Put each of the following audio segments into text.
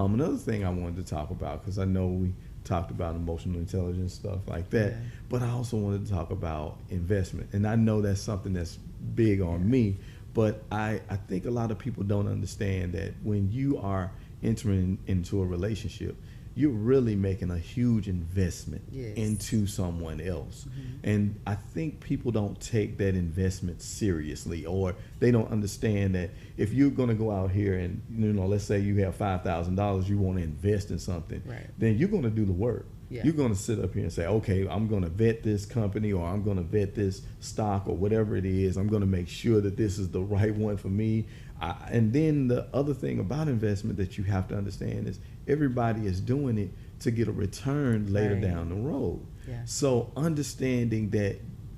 Another thing I wanted to talk about, because I know we talked about emotional intelligence, stuff like that, Yeah. but I also wanted to talk about investment. And I know that's something that's big on me, but I think a lot of people don't understand that when you are entering into a relationship, you're really making a huge investment Yes. into someone else. And I think people don't take that investment seriously, or they don't understand that if you're going to go out here and, let's say you have $5,000, you want to invest in something, Right. then you're going to do the work. Yeah. You're going to sit up here and say, okay, I'm going to vet this company, or I'm going to vet this stock, or whatever it is. I'm going to make sure that this is the right one for me. And then the other thing about investment that you have to understand is everybody is doing it to get a return later Right. down the road. Yeah. So understanding that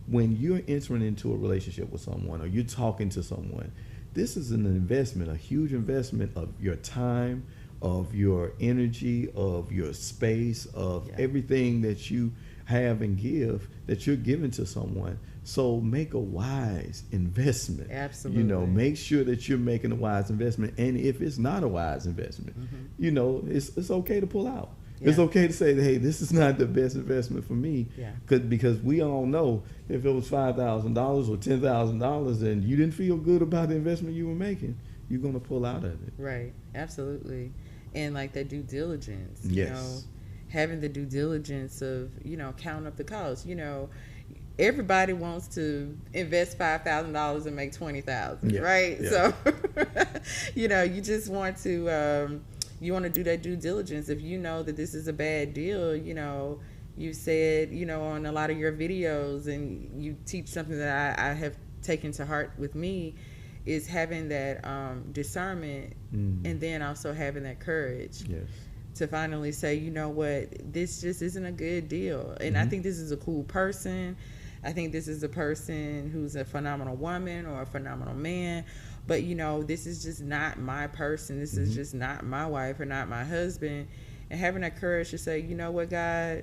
when you're entering into a relationship with someone, or you're talking to someone, this is an investment, a huge investment of your time, of your energy, of your space, of Yeah. everything that you have and give, that you're giving to someone. So make a wise investment. Absolutely. Make sure that you're making a wise investment. And if it's not a wise investment, it's okay to pull out. It's Yeah. okay to say, hey, this is not the best investment for me. Yeah. Because we all know if it was $5,000 or $10,000 and you didn't feel good about the investment you were making, you're going to pull out of it. Right. Absolutely. And like that due diligence, Yes. having the due diligence of, counting up the costs, everybody wants to invest $5,000 and make 20,000, Yeah, right? yeah. So, you just want to, you want to do that due diligence. If you know that this is a bad deal, you said, on a lot of your videos, and you teach something that I have taken to heart with me, is having that discernment, and then also having that courage. Yes. To finally say, you know what, this just isn't a good deal. And I think this is a cool person. I think this is a person who's a phenomenal woman or a phenomenal man. But, this is just not my person. This is just not my wife or not my husband. And having that courage to say, you know what, God,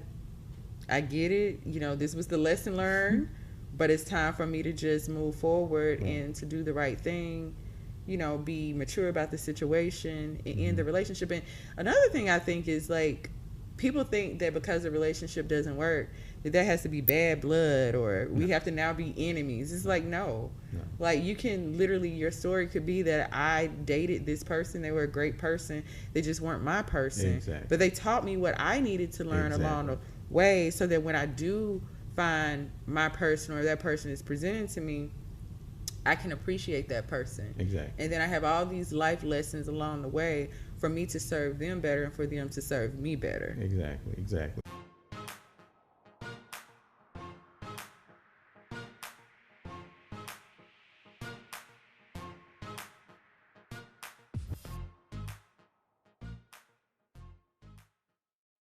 I get it. This was the lesson learned. But it's time for me to just move forward and to do the right thing. Be mature about the situation and end the relationship. And another thing I think is, like, people think that because the relationship doesn't work, that has to be bad blood, or we have to now be enemies. It's like, no. Like, you can literally, your story could be that I dated this person, they were a great person, they just weren't my person. Exactly. But they taught me what I needed to learn along the way, so that when I do find my person, or that person is presented to me, I can appreciate that person. Exactly. And then I have all these life lessons along the way for me to serve them better and for them to serve me better. Exactly.